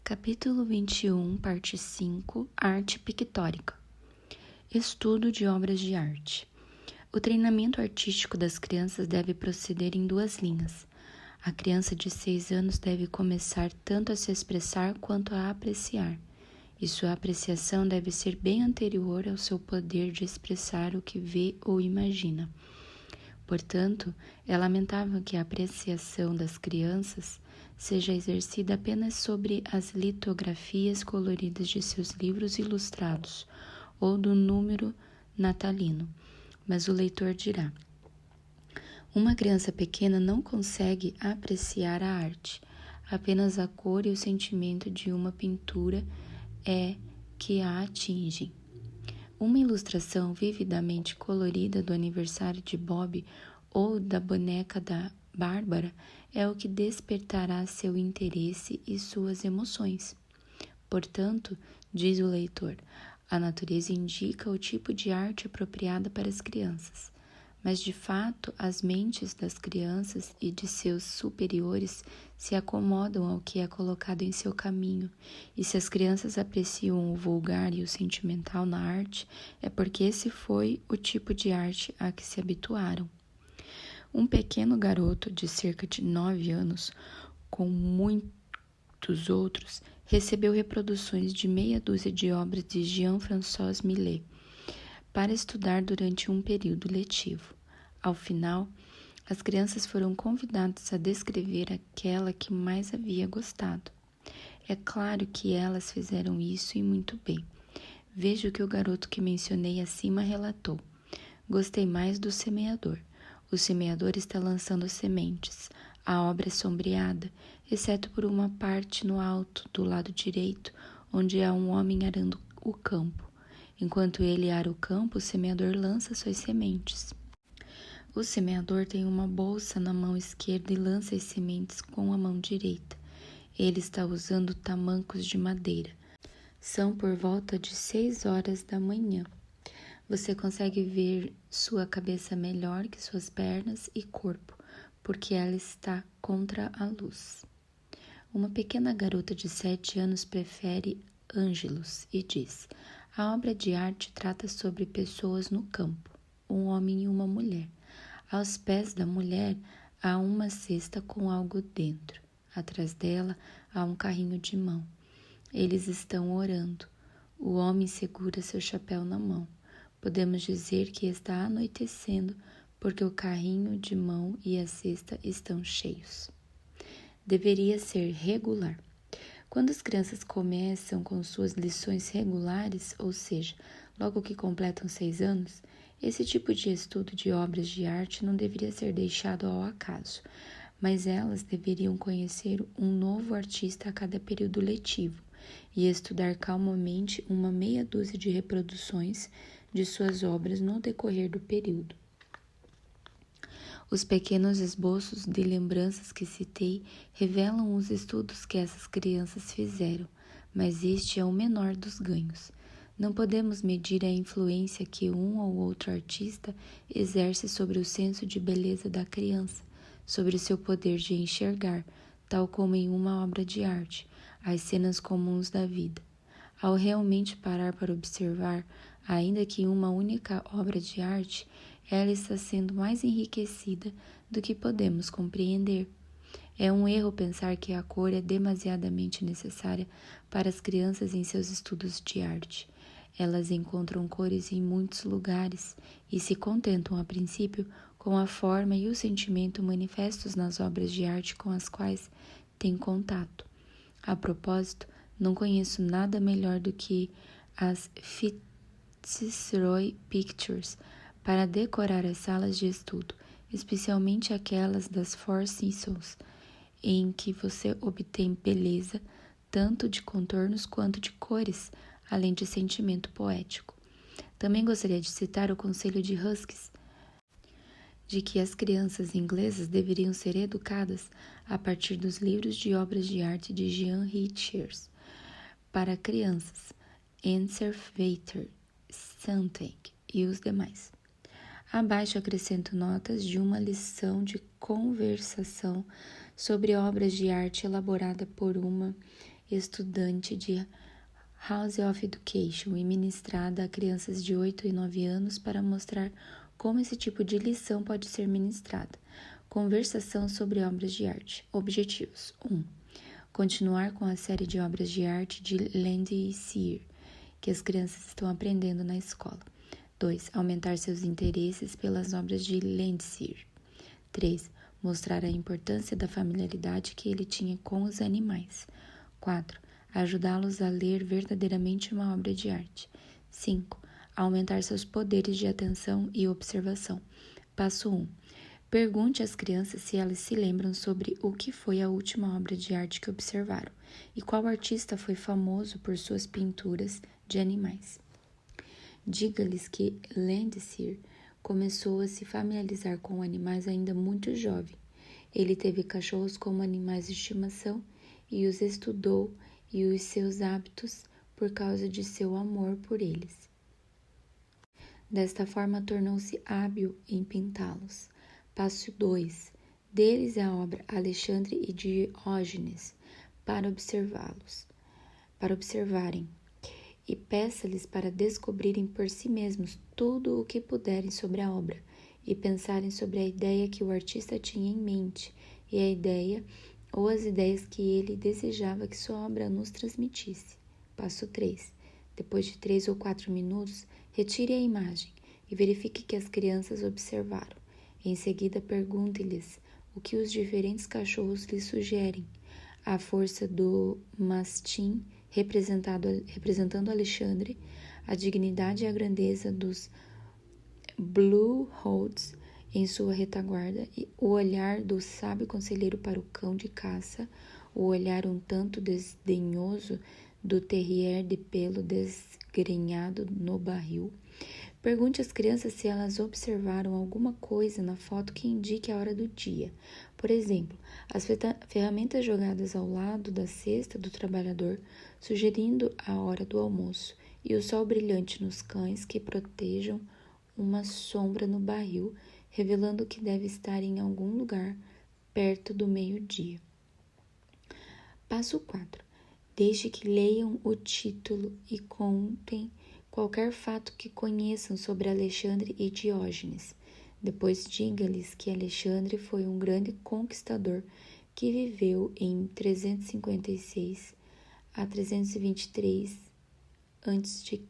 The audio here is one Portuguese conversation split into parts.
Capítulo 21, parte 5, Arte Pictórica. Estudo de obras de arte. O treinamento artístico das crianças deve proceder em duas linhas. A criança de 6 anos deve começar tanto a se expressar quanto a apreciar, e sua apreciação deve ser bem anterior ao seu poder de expressar o que vê ou imagina. Portanto, é lamentável que a apreciação das crianças seja exercida apenas sobre as litografias coloridas de seus livros ilustrados ou do número natalino, mas o leitor dirá: uma criança pequena não consegue apreciar a arte, apenas a cor e o sentimento de uma pintura é que a atingem. Uma ilustração vividamente colorida do aniversário de Bob ou da boneca da Bárbara é o que despertará seu interesse e suas emoções. Portanto, diz o leitor, a natureza indica o tipo de arte apropriada para as crianças. Mas, de fato, as mentes das crianças e de seus superiores se acomodam ao que é colocado em seu caminho, e se as crianças apreciam o vulgar e o sentimental na arte, é porque esse foi o tipo de arte a que se habituaram. Um pequeno garoto de cerca de 9 anos, com muitos outros, recebeu reproduções de meia dúzia de obras de Jean-François Millet para estudar durante um período letivo. Ao final, as crianças foram convidadas a descrever aquela que mais havia gostado. É claro que elas fizeram isso e muito bem. Veja o que o garoto que mencionei acima relatou. Gostei mais do semeador. O semeador está lançando sementes. A obra é sombreada, exceto por uma parte no alto, do lado direito, onde há um homem arando o campo. Enquanto ele ara o campo, o semeador lança suas sementes. O semeador tem uma bolsa na mão esquerda e lança as sementes com a mão direita. Ele está usando tamancos de madeira. São por volta de 6 horas da manhã. Você consegue ver sua cabeça melhor que suas pernas e corpo, porque ela está contra a luz. Uma pequena garota de 7 anos prefere Ângelos e diz: a obra de arte trata sobre pessoas no campo, um homem e uma mulher. Aos pés da mulher há uma cesta com algo dentro. Atrás dela há um carrinho de mão. Eles estão orando. O homem segura seu chapéu na mão. Podemos dizer que está anoitecendo porque o carrinho de mão e a cesta estão cheios. Deveria ser regular. Quando as crianças começam com suas lições regulares, ou seja, logo que completam 6 anos, esse tipo de estudo de obras de arte não deveria ser deixado ao acaso, mas elas deveriam conhecer um novo artista a cada período letivo e estudar calmamente uma meia dúzia de reproduções de suas obras no decorrer do período. Os pequenos esboços de lembranças que citei revelam os estudos que essas crianças fizeram, mas este é o menor dos ganhos. Não podemos medir a influência que um ou outro artista exerce sobre o senso de beleza da criança, sobre o seu poder de enxergar, tal como em uma obra de arte, as cenas comuns da vida. Ao realmente parar para observar, ainda que em uma única obra de arte, ela está sendo mais enriquecida do que podemos compreender. É um erro pensar que a cor é demasiadamente necessária para as crianças em seus estudos de arte. Elas encontram cores em muitos lugares e se contentam, a princípio, com a forma e o sentimento manifestos nas obras de arte com as quais têm contato. A propósito, não conheço nada melhor do que as Fitzroy Pictures para decorar as salas de estudo, especialmente aquelas das Four Seasons, em que você obtém beleza tanto de contornos quanto de cores, além de sentimento poético. Também gostaria de citar o conselho de Huskes, de que as crianças inglesas deveriam ser educadas a partir dos livros de obras de arte de Jean Richers para crianças, Enservater, Sontag e os demais. Abaixo acrescento notas de uma lição de conversação sobre obras de arte elaborada por uma estudante de House of Education e ministrada a crianças de 8 e 9 anos para mostrar como esse tipo de lição pode ser ministrada. Conversação sobre obras de arte. Objetivos. 1. Continuar com a série de obras de arte de Landseer, que as crianças estão aprendendo na escola. 2. Aumentar seus interesses pelas obras de Landseer. 3. Mostrar a importância da familiaridade que ele tinha com os animais. 4. Ajudá-los a ler verdadeiramente uma obra de arte. 5. Aumentar seus poderes de atenção e observação. Passo 1. Pergunte às crianças se elas se lembram sobre o que foi a última obra de arte que observaram e qual artista foi famoso por suas pinturas de animais. Diga-lhes que Landseer começou a se familiarizar com animais ainda muito jovem. Ele teve cachorros como animais de estimação e os estudou e os seus hábitos por causa de seu amor por eles. Desta forma, tornou-se hábil em pintá-los. Passo 2. Dê-lhes a obra Alexandre e Diógenes para observarem, e peça-lhes para descobrirem por si mesmos tudo o que puderem sobre a obra e pensarem sobre a ideia que o artista tinha em mente e a ideia ou as ideias que ele desejava que sua obra nos transmitisse. Passo 3. Depois de 3 ou 4 minutos, retire a imagem e verifique que as crianças observaram. Em seguida, pergunte-lhes o que os diferentes cachorros lhes sugerem. A força do mastim, representando Alexandre, a dignidade e a grandeza dos Bluehounds em sua retaguarda, e o olhar do sábio conselheiro para o cão de caça, o olhar um tanto desdenhoso do terrier de pelo desgrenhado no barril. Pergunte às crianças se elas observaram alguma coisa na foto que indique a hora do dia. Por exemplo, as ferramentas jogadas ao lado da cesta do trabalhador, sugerindo a hora do almoço, e o sol brilhante nos cães que protejam uma sombra no barril, revelando que deve estar em algum lugar perto do meio-dia. Passo 4. Deixe que leiam o título e contem qualquer fato que conheçam sobre Alexandre e Diógenes. Depois diga-lhes que Alexandre foi um grande conquistador que viveu em 356 a 323 a.C.,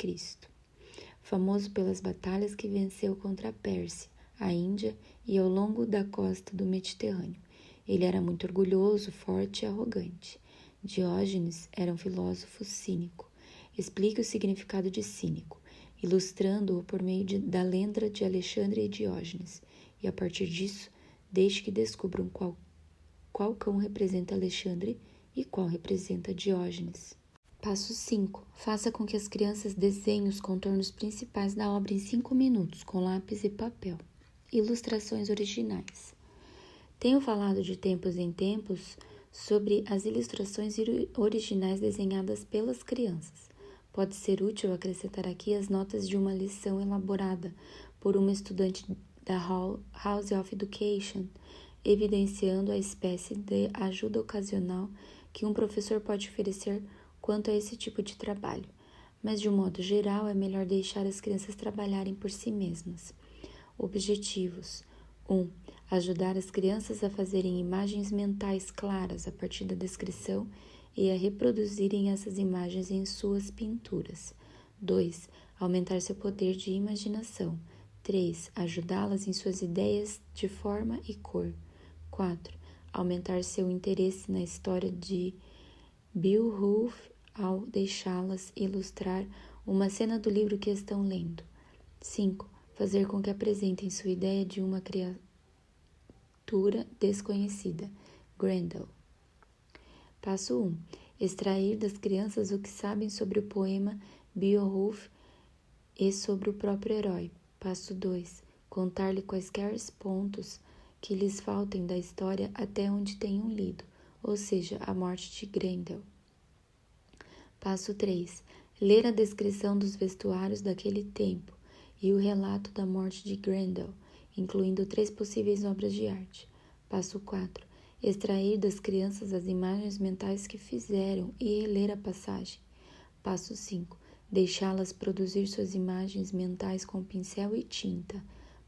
famoso pelas batalhas que venceu contra a Pérsia, a Índia e ao longo da costa do Mediterrâneo. Ele era muito orgulhoso, forte e arrogante. Diógenes era um filósofo cínico. Explique o significado de cínico, ilustrando-o por meio da lenda de Alexandre e Diógenes, e a partir disso, deixe que descubram qual cão representa Alexandre e qual representa Diógenes. Passo 5. Faça com que as crianças desenhem os contornos principais da obra em 5 minutos, com lápis e papel. Ilustrações originais. Tenho falado de tempos em tempos sobre as ilustrações originais desenhadas pelas crianças. Pode ser útil acrescentar aqui as notas de uma lição elaborada por uma estudante da House of Education, evidenciando a espécie de ajuda ocasional que um professor pode oferecer quanto a esse tipo de trabalho. Mas, de um modo geral, é melhor deixar as crianças trabalharem por si mesmas. Objetivos. 1. Ajudar as crianças a fazerem imagens mentais claras a partir da descrição e a reproduzirem essas imagens em suas pinturas. 2. Aumentar seu poder de imaginação. 3. Ajudá-las em suas ideias de forma e cor. 4. Aumentar seu interesse na história de Beowulf ao deixá-las ilustrar uma cena do livro que estão lendo. 5. Fazer com que apresentem sua ideia de uma criatura desconhecida. Grendel. Passo 1. Extrair das crianças o que sabem sobre o poema Beowulf e sobre o próprio herói. Passo 2. Contar-lhe quaisquer pontos que lhes faltem da história até onde tenham lido, ou seja, a morte de Grendel. Passo 3. Ler a descrição dos vestuários daquele tempo e o relato da morte de Grendel, incluindo 3 possíveis obras de arte. Passo 4. extrair das crianças as imagens mentais que fizeram e reler a passagem. Passo 5. Deixá-las produzir suas imagens mentais com pincel e tinta.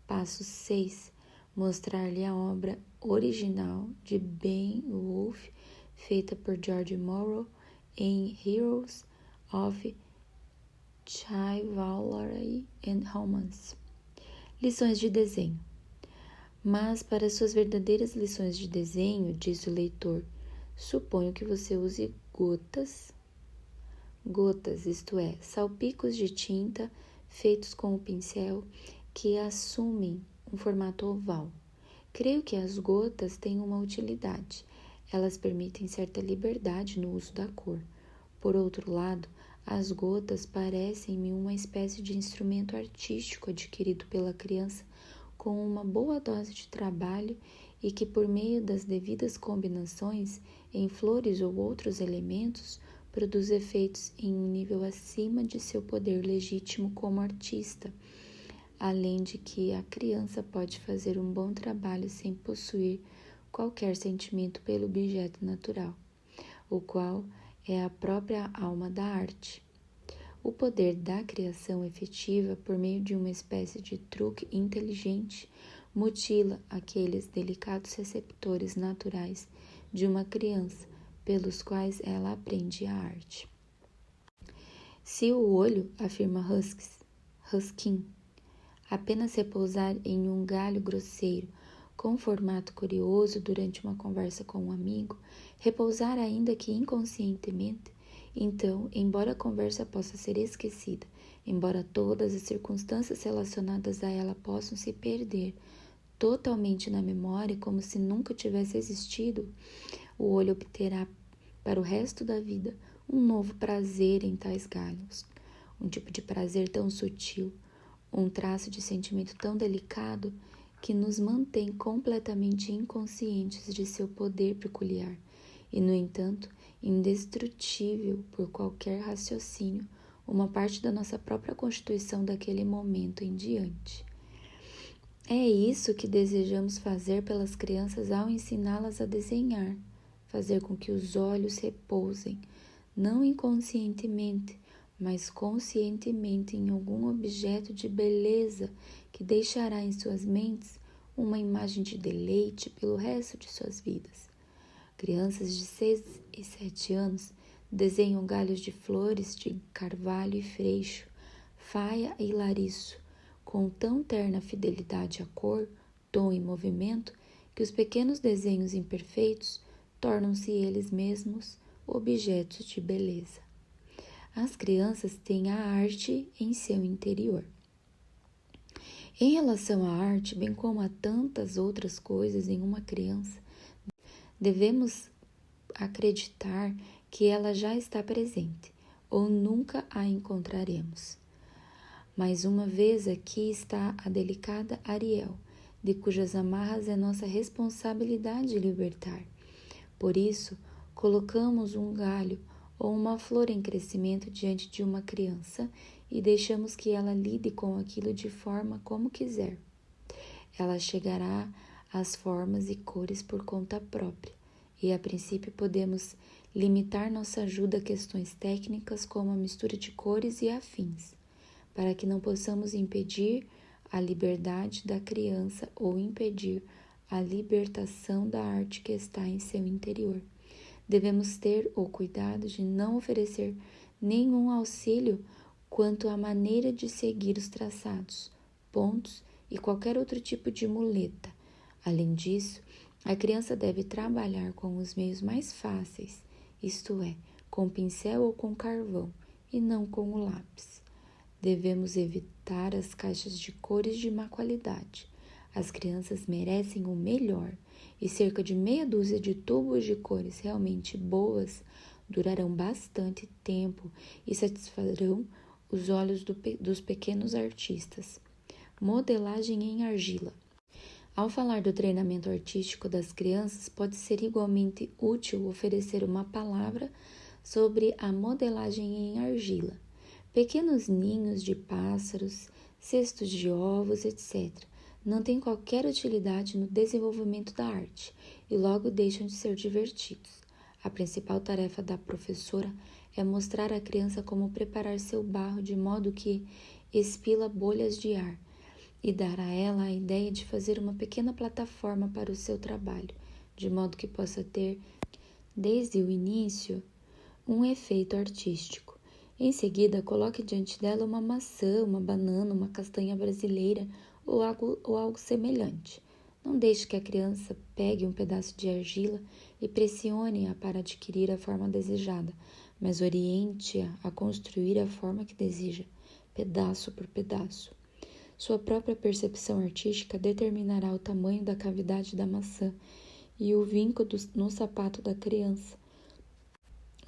Passo 6. Mostrar-lhe a obra original de Beowulf, feita por George Morrow em Heroes of Chivalry and Romance. Lições de desenho. Mas para suas verdadeiras lições de desenho, disse o leitor, suponho que você use gotas, isto é, salpicos de tinta feitos com o pincel que assumem um formato oval. Creio que as gotas têm uma utilidade. Elas permitem certa liberdade no uso da cor. Por outro lado, as gotas parecem-me uma espécie de instrumento artístico adquirido pela criança com uma boa dose de trabalho e que, por meio das devidas combinações em flores ou outros elementos, produz efeitos em um nível acima de seu poder legítimo como artista, além de que a criança pode fazer um bom trabalho sem possuir qualquer sentimento pelo objeto natural, o qual é a própria alma da arte. O poder da criação efetiva, por meio de uma espécie de truque inteligente, mutila aqueles delicados receptores naturais de uma criança, pelos quais ela aprende a arte. Se o olho, afirma Ruskin, apenas repousar em um galho grosseiro, com formato curioso durante uma conversa com um amigo, repousar ainda que inconscientemente, então, embora a conversa possa ser esquecida, embora todas as circunstâncias relacionadas a ela possam se perder totalmente na memória, como se nunca tivesse existido, o olho obterá para o resto da vida um novo prazer em tais galhos, um tipo de prazer tão sutil, um traço de sentimento tão delicado que nos mantém completamente inconscientes de seu poder peculiar e, no entanto, indestrutível por qualquer raciocínio, uma parte da nossa própria constituição daquele momento em diante. É isso que desejamos fazer pelas crianças ao ensiná-las a desenhar, fazer com que os olhos repousem, não inconscientemente, mas conscientemente em algum objeto de beleza que deixará em suas mentes uma imagem de deleite pelo resto de suas vidas. Crianças de 6 e 7 anos desenham galhos de flores de carvalho e freixo, faia e lariço, com tão terna fidelidade à cor, tom e movimento, que os pequenos desenhos imperfeitos tornam-se eles mesmos objetos de beleza. As crianças têm a arte em seu interior. Em relação à arte, bem como a tantas outras coisas em uma criança, devemos acreditar que ela já está presente, ou nunca a encontraremos. Mais uma vez aqui está a delicada Ariel, de cujas amarras é nossa responsabilidade libertar. Por isso, colocamos um galho ou uma flor em crescimento diante de uma criança e deixamos que ela lide com aquilo de forma como quiser. Ela chegará às formas e cores por conta própria, e a princípio podemos limitar nossa ajuda a questões técnicas como a mistura de cores e afins, para que não possamos impedir a liberdade da criança ou impedir a libertação da arte que está em seu interior. Devemos ter o cuidado de não oferecer nenhum auxílio quanto à maneira de seguir os traçados, pontos e qualquer outro tipo de muleta. Além disso, a criança deve trabalhar com os meios mais fáceis, isto é, com pincel ou com carvão, e não com o lápis. Devemos evitar as caixas de cores de má qualidade. As crianças merecem o melhor, e cerca de meia dúzia de tubos de cores realmente boas durarão bastante tempo e satisfarão os olhos dos pequenos artistas. Modelagem em argila. Ao falar do treinamento artístico das crianças, pode ser igualmente útil oferecer uma palavra sobre a modelagem em argila. Pequenos ninhos de pássaros, cestos de ovos, etc., não têm qualquer utilidade no desenvolvimento da arte e logo deixam de ser divertidos. A principal tarefa da professora é mostrar à criança como preparar seu barro de modo que expila bolhas de ar e dar a ela a ideia de fazer uma pequena plataforma para o seu trabalho, de modo que possa ter, desde o início, um efeito artístico. Em seguida, coloque diante dela uma maçã, uma banana, uma castanha brasileira ou algo semelhante. Não deixe que a criança pegue um pedaço de argila e pressione-a para adquirir a forma desejada, mas oriente-a a construir a forma que deseja, pedaço por pedaço. Sua própria percepção artística determinará o tamanho da cavidade da maçã e o vinco no sapato da criança.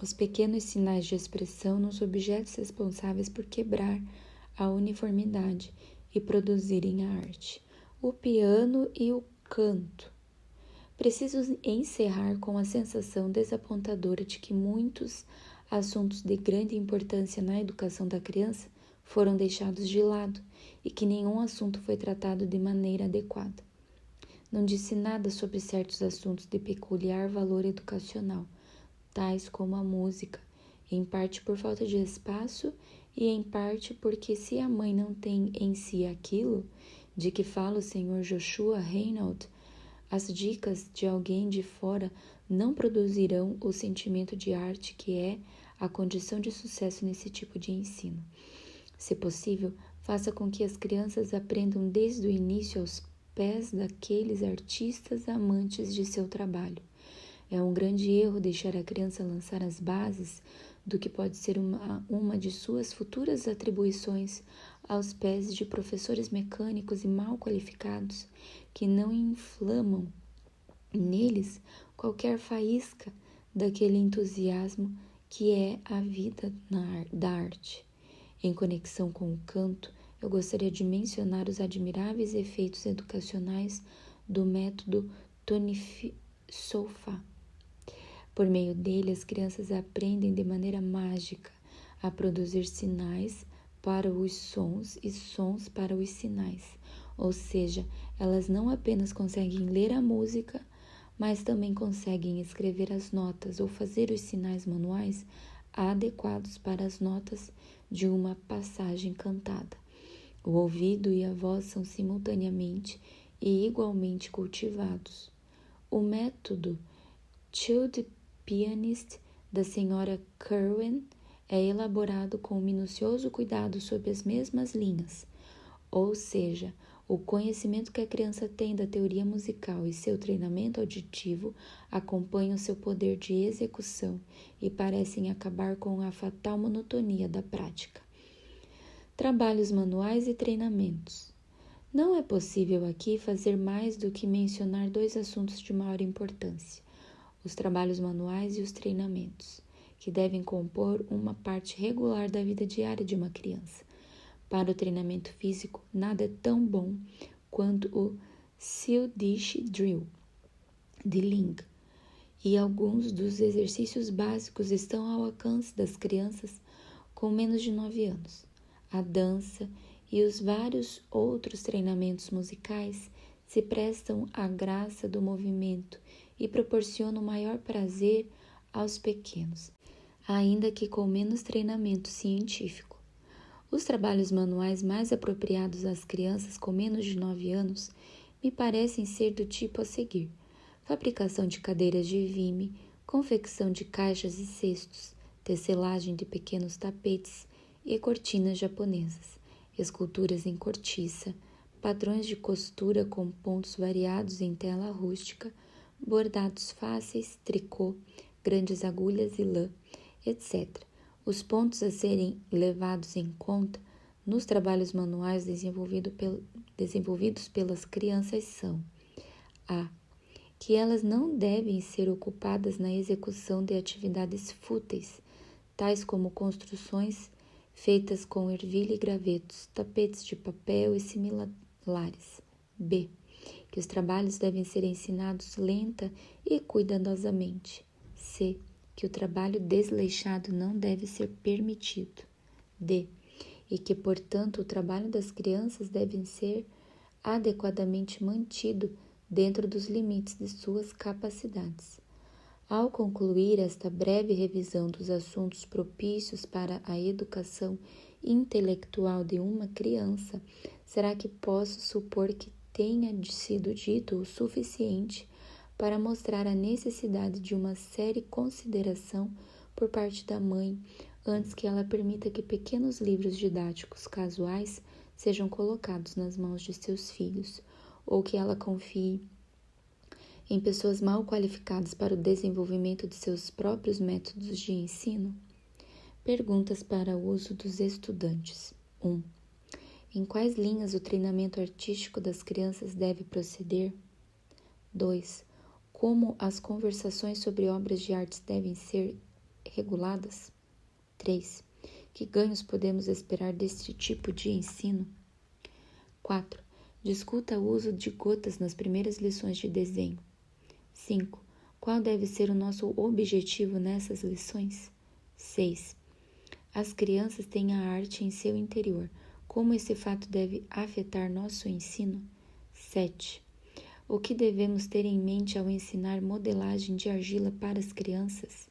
Os pequenos sinais de expressão nos objetos responsáveis por quebrar a uniformidade e produzirem a arte. O piano e o canto. Preciso encerrar com a sensação desapontadora de que muitos assuntos de grande importância na educação da criança foram deixados de lado e que nenhum assunto foi tratado de maneira adequada. Não disse nada sobre certos assuntos de peculiar valor educacional, tais como a música, em parte por falta de espaço e em parte porque se a mãe não tem em si aquilo de que fala o Sr. Joshua Reynolds, as dicas de alguém de fora não produzirão o sentimento de arte que é a condição de sucesso nesse tipo de ensino. Se possível, faça com que as crianças aprendam desde o início aos pés daqueles artistas amantes de seu trabalho. É um grande erro deixar a criança lançar as bases do que pode ser uma de suas futuras atribuições aos pés de professores mecânicos e mal qualificados que não inflamam neles qualquer faísca daquele entusiasmo que é a vida da arte. Em conexão com o canto, eu gostaria de mencionar os admiráveis efeitos educacionais do método Tonifi-Solfa. Por meio dele, as crianças aprendem de maneira mágica a produzir sinais para os sons e sons para os sinais. Ou seja, elas não apenas conseguem ler a música, mas também conseguem escrever as notas ou fazer os sinais manuais adequados para as notas de uma passagem cantada. O ouvido e a voz são simultaneamente e igualmente cultivados. O método Child Pianist da Sra. Kerwin é elaborado com minucioso cuidado sob as mesmas linhas, ou seja, o conhecimento que a criança tem da teoria musical e seu treinamento auditivo acompanham seu poder de execução e parecem acabar com a fatal monotonia da prática. Trabalhos manuais e treinamentos. Não é possível aqui fazer mais do que mencionar dois assuntos de maior importância: os trabalhos manuais e os treinamentos, que devem compor uma parte regular da vida diária de uma criança. Para o treinamento físico, nada é tão bom quanto o Swedish Drill, de Ling, e alguns dos exercícios básicos estão ao alcance das crianças com menos de 9 anos. A dança e os vários outros treinamentos musicais se prestam à graça do movimento e proporcionam maior prazer aos pequenos, ainda que com menos treinamento científico. Os trabalhos manuais mais apropriados às crianças com menos de 9 anos me parecem ser do tipo a seguir: fabricação de cadeiras de vime, confecção de caixas e cestos, tecelagem de pequenos tapetes e cortinas japonesas, esculturas em cortiça, padrões de costura com pontos variados em tela rústica, bordados fáceis, tricô, grandes agulhas e lã, etc. Os pontos a serem levados em conta nos trabalhos manuais desenvolvidos pelas crianças são: a. Que elas não devem ser ocupadas na execução de atividades fúteis, tais como construções feitas com ervilha e gravetos, tapetes de papel e similares. B. Que os trabalhos devem ser ensinados lenta e cuidadosamente. C. Que o trabalho desleixado não deve ser permitido. D. E que, portanto, o trabalho das crianças deve ser adequadamente mantido dentro dos limites de suas capacidades. Ao concluir esta breve revisão dos assuntos propícios para a educação intelectual de uma criança, será que posso supor que tenha sido dito o suficiente para mostrar a necessidade de uma séria consideração por parte da mãe, antes que ela permita que pequenos livros didáticos casuais sejam colocados nas mãos de seus filhos, ou que ela confie em pessoas mal qualificadas para o desenvolvimento de seus próprios métodos de ensino? Perguntas para o uso dos estudantes. 1. Em quais linhas o treinamento artístico das crianças deve proceder? 2. Como as conversações sobre obras de arte devem ser reguladas? 3. Que ganhos podemos esperar deste tipo de ensino? 4. Discuta o uso de gotas nas primeiras lições de desenho. 5. Qual deve ser o nosso objetivo nessas lições? 6. As crianças têm a arte em seu interior. Como esse fato deve afetar nosso ensino? 7. O que devemos ter em mente ao ensinar modelagem de argila para as crianças?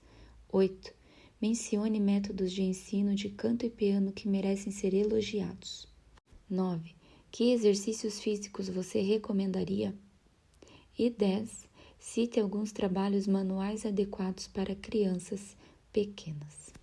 8. Mencione métodos de ensino de canto e piano que merecem ser elogiados. 9. Que exercícios físicos você recomendaria? E 10. Cite alguns trabalhos manuais adequados para crianças pequenas.